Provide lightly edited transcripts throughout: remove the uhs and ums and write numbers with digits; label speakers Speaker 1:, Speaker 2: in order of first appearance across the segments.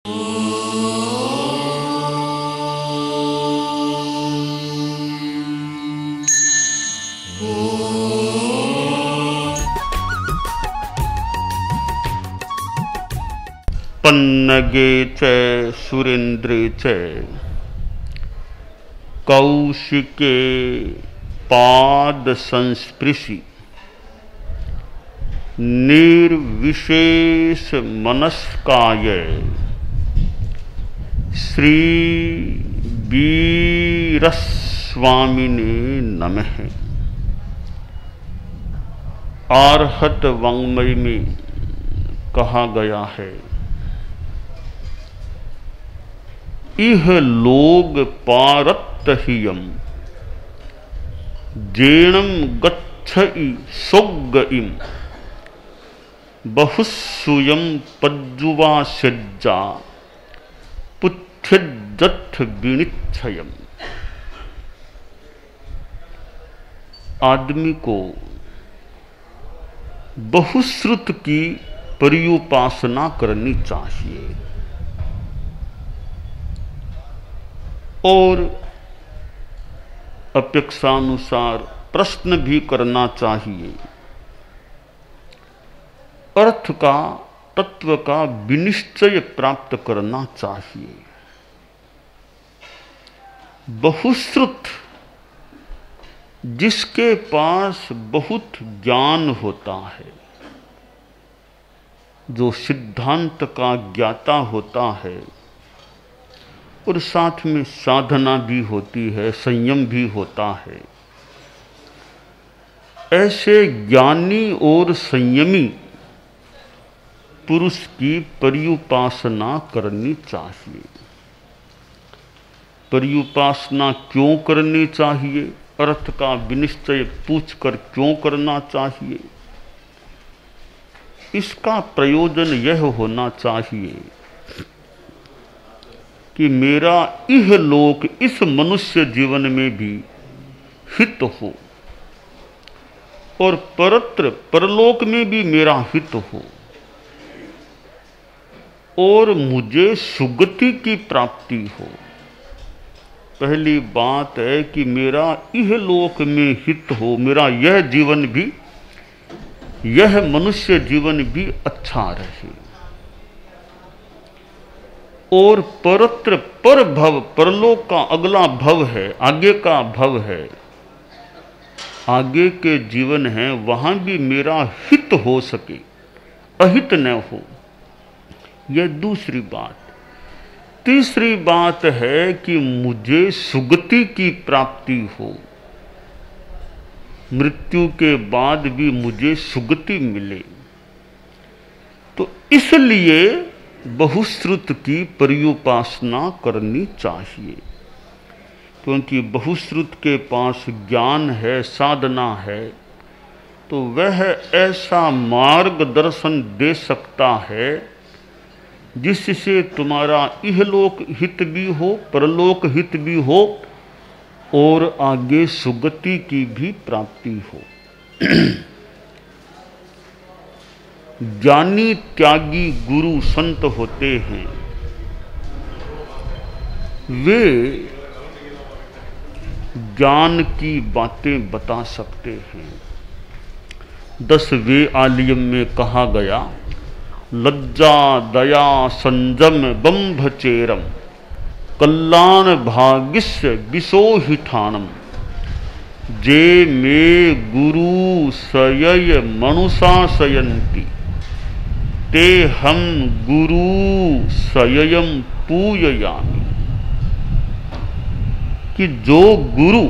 Speaker 1: पन्नगे च सुरेन्द्रे च कौशिके पाद संस्पृशि निर्विशेष मनस्काय श्री वीरस्वामिने नमः। आर्हत वाङ्मय में कहा गया है, इह लोग पारत्तहियम जेणम गच्छइ सोग्गइम बहुसूयम पज्जुवा सज्जा पुच्छज्जठ विनिच्छयम। आदमी को बहुश्रुत की पर्युपासना करनी चाहिए और अपेक्षानुसार प्रश्न भी करना चाहिए। अर्थ का, तत्व का विनिश्चय प्राप्त करना चाहिए। बहुश्रुत जिसके पास बहुत ज्ञान होता है, जो सिद्धांत का ज्ञाता होता है और साथ में साधना भी होती है, संयम भी होता है, ऐसे ज्ञानी और संयमी पुरुष की पर्युपासना करनी चाहिए। पर्युपासना क्यों करनी चाहिए? अर्थ का विनिश्चय पूछकर क्यों करना चाहिए? इसका प्रयोजन यह होना चाहिए कि मेरा इहलोक, इस मनुष्य जीवन में भी हित हो और परत्र परलोक में भी मेरा हित हो और मुझे सुगति की प्राप्ति हो। पहली बात है कि मेरा इहलोक में हित हो, मेरा यह जीवन भी, यह मनुष्य जीवन भी अच्छा रहे और परत्र पर भव, परलोक का अगला भव है, आगे का भव है, आगे के जीवन है, वहां भी मेरा हित हो सके, अहित न हो। यह दूसरी बात। तीसरी बात है कि मुझे सुगति की प्राप्ति हो, मृत्यु के बाद भी मुझे सुगति मिले। तो इसलिए बहुश्रुत की पर्युपासना करनी चाहिए, क्योंकि बहुश्रुत के पास ज्ञान है, साधना है, तो वह ऐसा मार्गदर्शन दे सकता है जिससे तुम्हारा इहलोक हित भी हो, परलोक हित भी हो और आगे सुगति की भी प्राप्ति हो। ज्ञानी त्यागी गुरु संत होते हैं, वे ज्ञान की बातें बता सकते हैं। 10वें आलियम में कहा गया, लज्जा दया संजम बंभचेरम कल्याण भागिस्य विशोहिठानम जे मे गुरु सयय मनुषाशयन्ति ते हम गुरु सययम पूजयामि। कि जो गुरु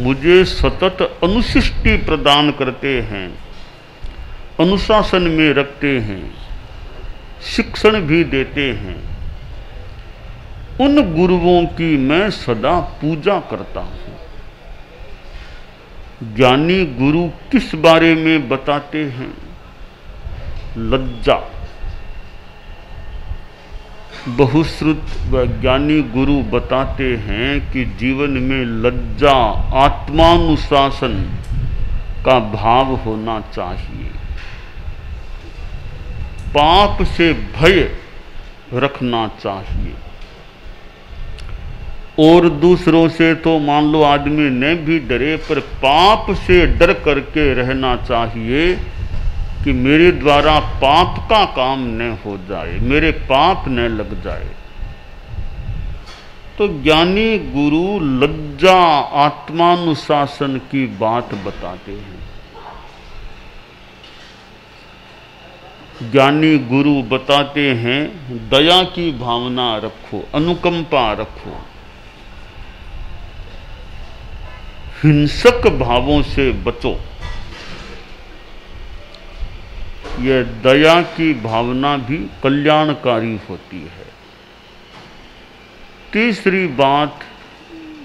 Speaker 1: मुझे सतत अनुशिष्टि प्रदान करते हैं, अनुशासन में रखते हैं, शिक्षण भी देते हैं, उन गुरुओं की मैं सदा पूजा करता हूँ। ज्ञानी गुरु किस बारे में बताते हैं? लज्जा। बहुश्रुत व ज्ञानी गुरु बताते हैं कि जीवन में लज्जा, आत्मानुशासन का भाव होना चाहिए। पाप से भय रखना चाहिए। और दूसरों से तो मान लो आदमी न भी डरे, पर पाप से डर करके रहना चाहिए कि मेरे द्वारा पाप का काम न हो जाए, मेरे पाप न लग जाए। तो ज्ञानी गुरु लज्जा आत्मानुशासन की बात बताते हैं। ज्ञानी गुरु बताते हैं दया की भावना रखो, अनुकंपा रखो, हिंसक भावों से बचो। यह दया की भावना भी कल्याणकारी होती है। तीसरी बात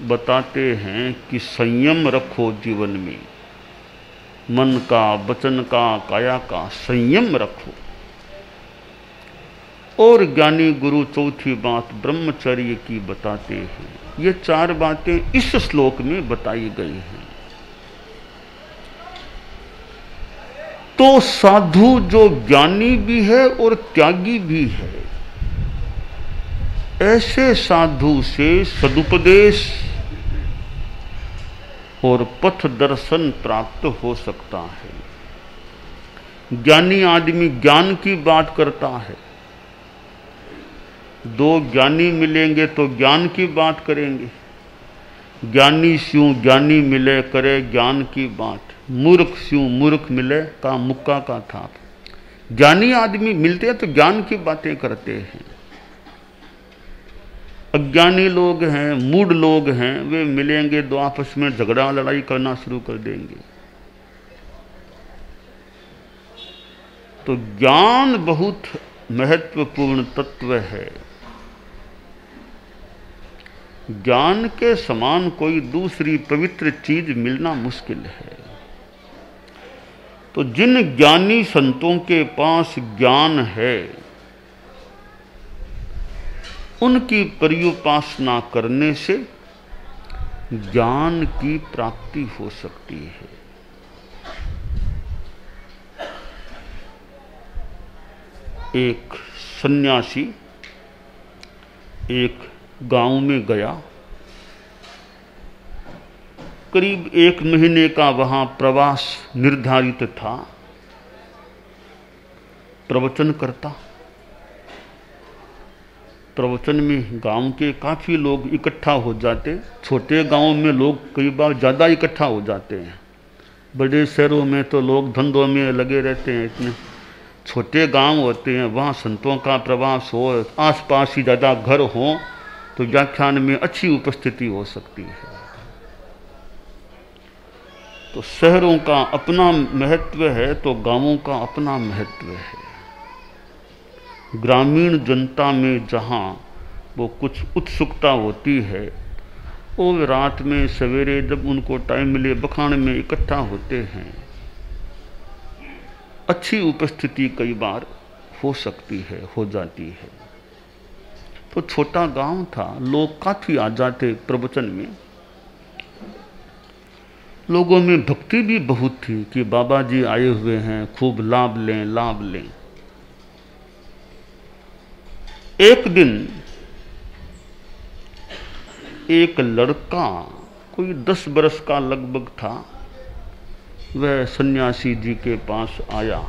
Speaker 1: बताते हैं कि संयम रखो जीवन में, मन का, वचन का, काया का संयम रखो। और ज्ञानी गुरु चौथी बात ब्रह्मचर्य की बताते हैं। ये चार बातें इस श्लोक में बताई गई हैं। तो साधु जो ज्ञानी भी है और त्यागी भी है, ऐसे साधु से सदुपदेश और पथ दर्शन प्राप्त हो सकता है। ज्ञानी आदमी ज्ञान की बात करता है, दो ज्ञानी मिलेंगे तो ज्ञान की बात करेंगे। ज्ञानी स्यों ज्ञानी मिले करे ज्ञान की बात, मूर्ख स्यों मूर्ख मिले का मुक्का का थाप। ज्ञानी आदमी मिलते हैं तो ज्ञान की बातें करते हैं। अज्ञानी लोग हैं, मूढ़ लोग हैं, वे मिलेंगे तो आपस में झगड़ा लड़ाई करना शुरू कर देंगे। तो ज्ञान बहुत महत्वपूर्ण तत्व है। ज्ञान के समान कोई दूसरी पवित्र चीज मिलना मुश्किल है। तो जिन ज्ञानी संतों के पास ज्ञान है, उनकी पर्युपासना करने से ज्ञान की प्राप्ति हो सकती है। एक सन्यासी एक गांव में गया, करीब 1 महीने का वहां प्रवास निर्धारित था। प्रवचन करता, प्रवचन में गांव के काफी लोग इकट्ठा हो जाते। छोटे गांव में लोग कई बार ज़्यादा इकट्ठा हो जाते हैं। बड़े शहरों में तो लोग धंधों में लगे रहते हैं। इतने छोटे गांव होते हैं, वहाँ संतों का प्रवास हो, आसपास ही ज़्यादा घर हों तो व्याख्यान में अच्छी उपस्थिति हो सकती है। तो शहरों का अपना महत्व है तो गांवों का अपना महत्व है। ग्रामीण जनता में जहाँ वो कुछ उत्सुकता होती है, वो रात में सवेरे जब उनको टाइम मिले बखान में इकट्ठा होते हैं। अच्छी उपस्थिति कई बार हो सकती है, हो जाती है। तो छोटा गांव था, लोग काफी आ जाते प्रवचन में। लोगों में भक्ति भी बहुत थी कि बाबा जी आए हुए हैं, खूब लाभ लें लाभ लें। एक दिन एक लड़का कोई 10 बरस का लगभग था, वह सन्यासी जी के पास आया।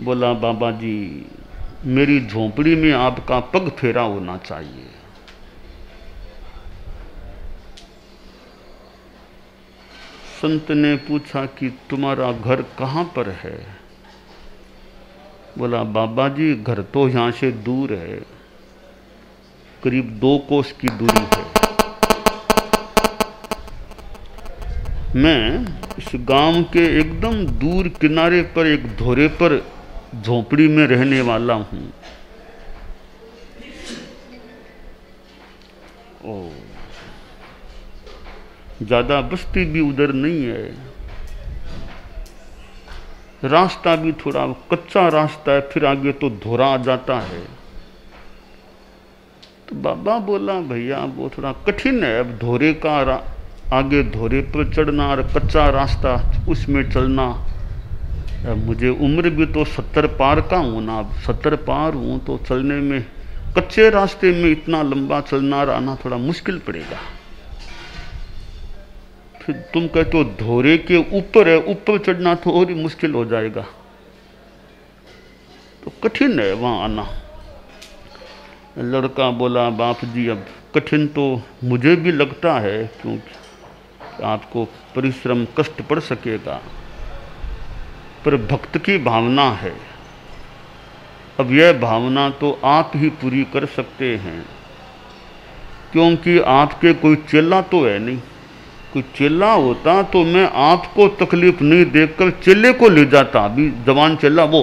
Speaker 1: बोला, बाबा जी मेरी झोंपड़ी में आपका पग फेरा होना चाहिए। संत ने पूछा कि तुम्हारा घर कहाँ पर है? बोला, बाबा जी घर तो यहाँ से दूर है, करीब 2 कोस की दूरी है। मैं इस गांव के एकदम दूर किनारे पर एक धोरे पर झोंपड़ी में रहने वाला हूँ। ज्यादा बस्ती भी उधर नहीं है, रास्ता भी थोड़ा कच्चा रास्ता है, फिर आगे तो धोरा आ जाता है। तो बाबा बोला, भैया वो थोड़ा कठिन है, अब धोरे का आगे धोरे पर चढ़ना और कच्चा रास्ता उसमें चलना अब मुझे उम्र भी तो 70 पार का हूँ ना, अब 70 पार हूँ तो चलने में, कच्चे रास्ते में इतना लंबा चलना रहना थोड़ा मुश्किल पड़ेगा। फिर तुम कहते हो धोरे के ऊपर है, ऊपर चढ़ना तो और ही मुश्किल हो जाएगा, तो कठिन है वहाँ आना। लड़का बोला बाप जी अब कठिन तो मुझे भी लगता है, क्योंकि आपको परिश्रम कष्ट पड़ सकेगा, पर भक्त की भावना है, अब यह भावना तो आप ही पूरी कर सकते हैं, क्योंकि आपके कोई चेला तो है नहीं। कोई चेला होता तो मैं आपको तकलीफ नहीं देकर चेले को ले जाता, अभी जवान चेला वो,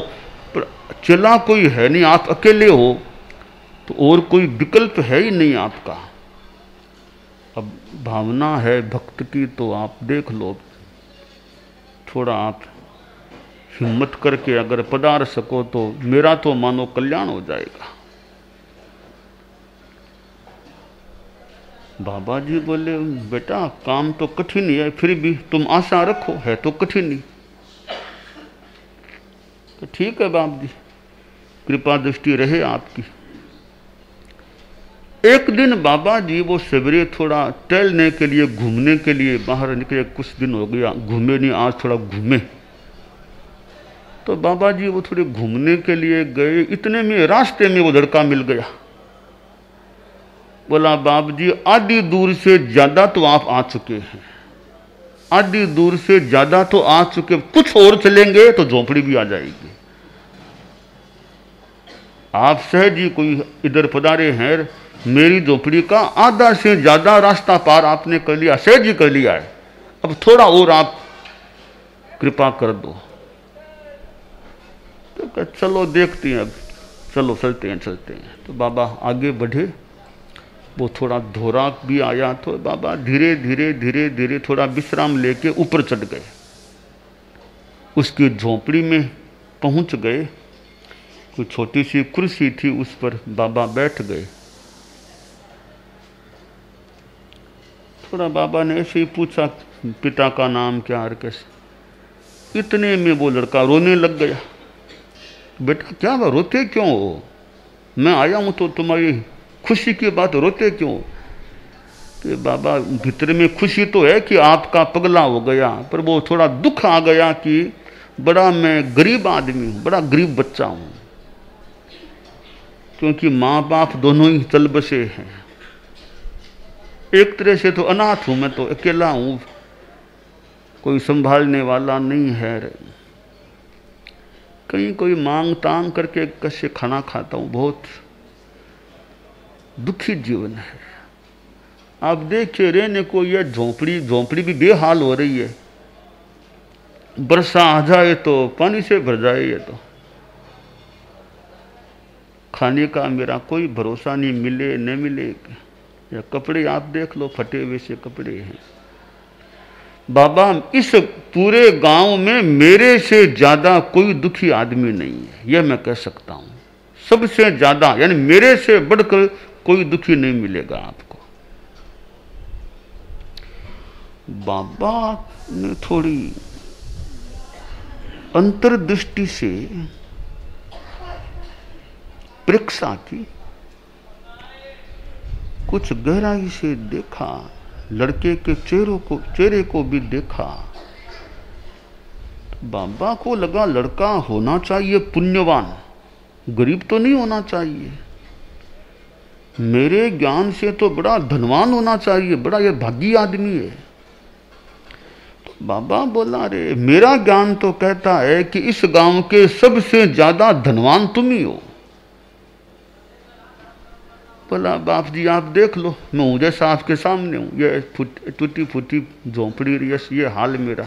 Speaker 1: पर चेला कोई है नहीं, आप अकेले हो, तो और कोई विकल्प है ही नहीं आपका। अब भावना है भक्त की तो आप देख लो, थोड़ा आप हिम्मत करके अगर पधार सको तो मेरा तो मानो कल्याण हो जाएगा। बाबा जी बोले बेटा काम तो कठिन ही है, फिर भी तुम आशा रखो, है तो कठिन ही। तो ठीक है बाप जी, कृपा दृष्टि रहे आपकी। एक दिन बाबा जी वो सवेरे थोड़ा टहलने के लिए, घूमने के लिए बाहर निकले, कुछ दिन हो गया घूमे नहीं, आज थोड़ा घूमे। तो बाबा जी वो थोड़े घूमने के लिए गए, इतने में रास्ते में वो लड़का मिल गया। बोला बाप जी आधी दूर से ज्यादा तो आप आ चुके हैं, आधी दूर से ज्यादा तो आ चुके, कुछ और चलेंगे तो झोंपड़ी भी आ जाएगी। आप सहज ही कोई इधर पधारे हैं, मेरी झोंपड़ी का आधा से ज्यादा रास्ता पार आपने कर लिया, सहज ही कर लिया है, अब थोड़ा और आप कृपा कर दो। तो चलो देखते हैं, अब चलो चलते हैं। तो बाबा आगे बढ़े, वो थोड़ा धोरा भी आया तो बाबा धीरे धीरे धीरे धीरे थोड़ा विश्राम लेके ऊपर चढ़ गए, उसकी झोंपड़ी में पहुंच गए। कोई छोटी सी कुर्सी थी, उस पर बाबा बैठ गए। थोड़ा बाबा ने ऐसे ही पूछा पिता का नाम क्या है कैसे। इतने में वो लड़का रोने लग गया। बेटा क्या हुआ, रोते क्यों हो, मैं आया हूं तो तुम्हारी खुशी की बात, रोते क्यों। तो बाबा भीतर में खुशी तो है कि आपका पगला हो गया, पर वो थोड़ा दुख आ गया कि बड़ा मैं गरीब आदमी हूं, बड़ा गरीब बच्चा हूं, क्योंकि माँ बाप दोनों ही चल बसे हैं। एक तरह से तो अनाथ हूं, मैं तो अकेला हूं, कोई संभालने वाला नहीं है, कहीं कोई मांग तांग करके कैसे खाना खाता हूं, बहुत दुखी जीवन है। आप देखिए रहने को यह झोंपड़ी भी बेहाल हो रही है, वर्षा आ जाए तो पानी से भर जाए, ये तो खाने का मेरा कोई भरोसा नहीं, मिले न मिले। या कपड़े आप देख लो, फटे हुए से कपड़े हैं। बाबा इस पूरे गांव में मेरे से ज्यादा कोई दुखी आदमी नहीं है, यह मैं कह सकता हूं। सबसे ज्यादा यानी मेरे से बढ़कर कोई दुखी नहीं मिलेगा आपको। बाबा ने थोड़ी अंतर्दृष्टि से परीक्षा की, कुछ गहराई से देखा, लड़के के चेहरे को भी देखा। बाबा को लगा लड़का होना चाहिए पुण्यवान, गरीब तो नहीं होना चाहिए, मेरे ज्ञान से तो बड़ा धनवान होना चाहिए, बड़ा ये भागी आदमी है। तो बाबा बोला अरे मेरा ज्ञान तो कहता है कि इस गांव के सबसे ज्यादा धनवान तुम ही हो। बोला बाप जी आप देख लो, मैं हूं जैसा आपके सामने हूं, ये टूटी फूटी झोंपड़ी यस ये हाल मेरा।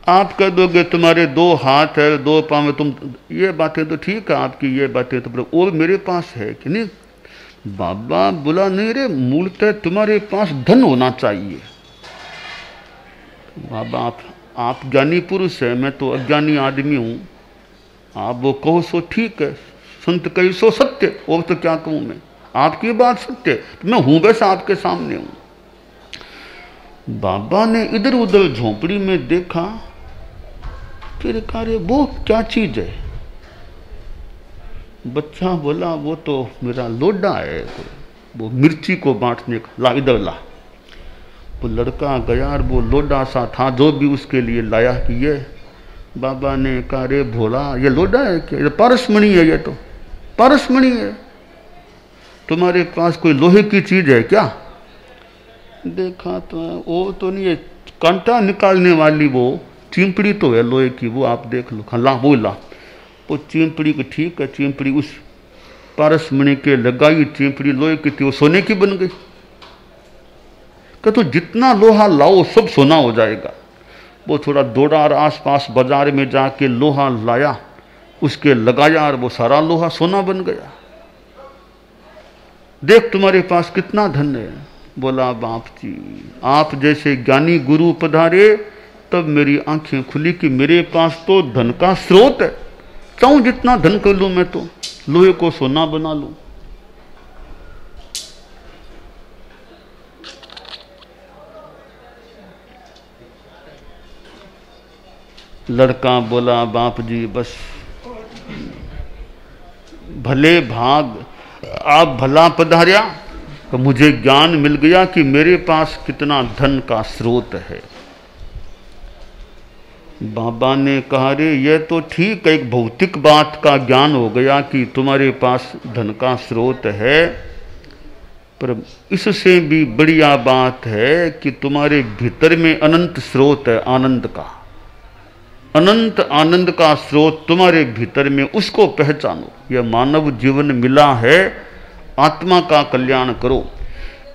Speaker 1: आप कह दोगे तुम्हारे 2 हाथ है 2 पांव, तुम ये बातें तो ठीक है आपकी, ये बातें तो और मेरे पास है कि नहीं। बाबा बोला नहीं रे, मूलतः तुम्हारे पास धन होना चाहिए। बाबा आप ज्ञानी पुरुष है, मैं तो अज्ञानी आदमी हूं, आप वो कहो सो ठीक है, संत कही सो सत्य, और तो क्या कहूं मैं, आपकी बात सत्य, तो मैं हूं वैसा आपके सामने हूं। बाबा ने इधर उधर झोंपड़ी में देखा, फिर कहा रे वो क्या चीज है? बच्चा बोला वो तो मेरा लोडा है, वो मिर्ची को बांटने का, ला इधर ला। वो लड़का गया और वो लोडा सा था जो भी उसके लिए लाया कि ये। बाबा ने कहा रे भोला ये लोडा है क्या? ये पारसमणि है, ये तो पारसमणि है। तुम्हारे पास कोई लोहे की चीज है क्या? देखा तो वो तो नहीं है, कांटा निकालने वाली वो चिंपड़ी तो है लोहे की, वो आप देख लो। हाँ ला वो ला। वो चिंपड़ी की, ठीक है, चिंपड़ी उस पारसमणि के लगाई चिंपड़ी लोहे की थी, वो सोने की बन गई। कि तो जितना लोहा लाओ सब सोना हो जाएगा। वो थोड़ा दौड़ा और आसपास बाजार में जाके लोहा लाया, उसके लगाया और वो सारा लोहा सोना बन गया। देख तुम्हारे पास कितना धन है। बोला बाप जी आप जैसे ज्ञानी गुरु पधारे तब मेरी आंखें खुली कि मेरे पास तो धन का स्रोत है। चाहूं जितना धन कर लूं मैं तो लोहे को सोना बना लूं। लड़का बोला बाप जी बस भले भाग आप भला पधार्या, तो मुझे ज्ञान मिल गया कि मेरे पास कितना धन का स्रोत है। बाबा ने कहा रे ये तो ठीक है, एक भौतिक बात का ज्ञान हो गया कि तुम्हारे पास धन का स्रोत है, पर इससे भी बढ़िया बात है कि तुम्हारे भीतर में अनंत स्रोत है आनंद का। अनंत आनंद का स्रोत तुम्हारे भीतर में, उसको पहचानो। यह मानव जीवन मिला है, आत्मा का कल्याण करो।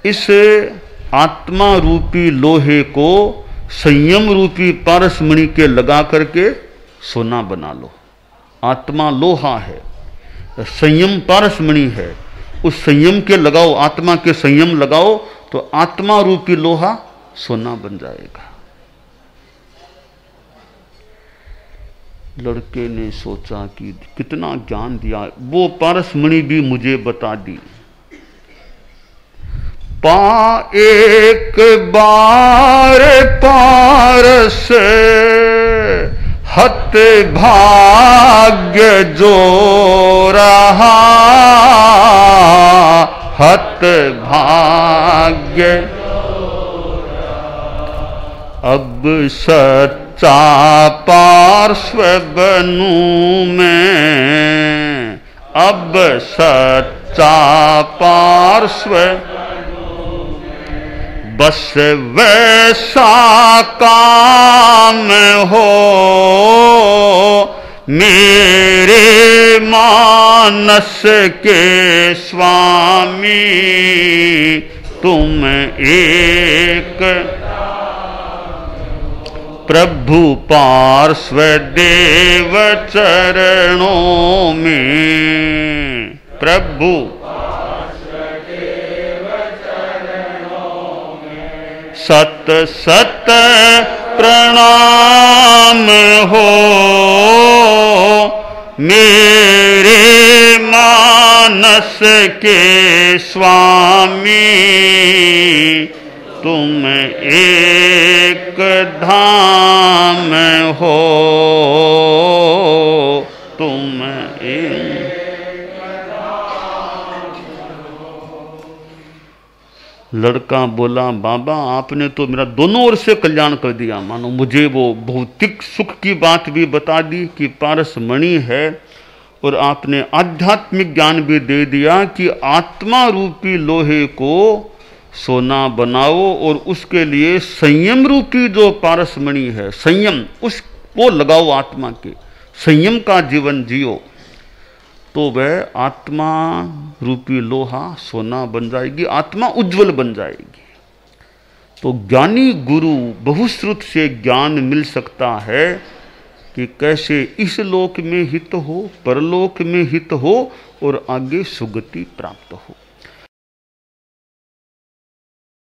Speaker 1: इस आत्मा रूपी लोहे को संयम रूपी पारसमणि के लगा करके सोना बना लो। आत्मा लोहा है, संयम पारसमणि है, उस संयम के लगाओ, आत्मा के संयम लगाओ तो आत्मा रूपी लोहा सोना बन जाएगा। लड़के ने सोचा कि कितना ज्ञान दिया, वो पारसमणि भी मुझे बता दी। पा एक बार पारस हत भाग्य जो रहा, हत भाग्य अब सच्चा पार्श्व बनूं मैं, अब सच्चा पार्श्व बस वैसा काम हो मेरे मानस के स्वामी, तुम एक प्रभु पार्श्व देव चरणों में, प्रभु सत सत प्रणाम हो मेरे मानस के स्वामी, तुम एक धाम हो, तुम एक। लड़का बोला बाबा आपने तो मेरा दोनों ओर से कल्याण कर दिया। मानो मुझे वो भौतिक सुख की बात भी बता दी कि पारसमणि है, और आपने आध्यात्मिक ज्ञान भी दे दिया कि आत्मा रूपी लोहे को सोना बनाओ और उसके लिए संयम रूपी जो पारसमणि है, संयम उसको लगाओ, आत्मा के संयम का जीवन जियो, तो वह आत्मा रूपी लोहा सोना बन जाएगी, आत्मा उज्जवल बन जाएगी। तो ज्ञानी गुरु बहुश्रुत से ज्ञान मिल सकता है कि कैसे इस लोक में हित हो, परलोक में हित हो और आगे सुगति प्राप्त हो।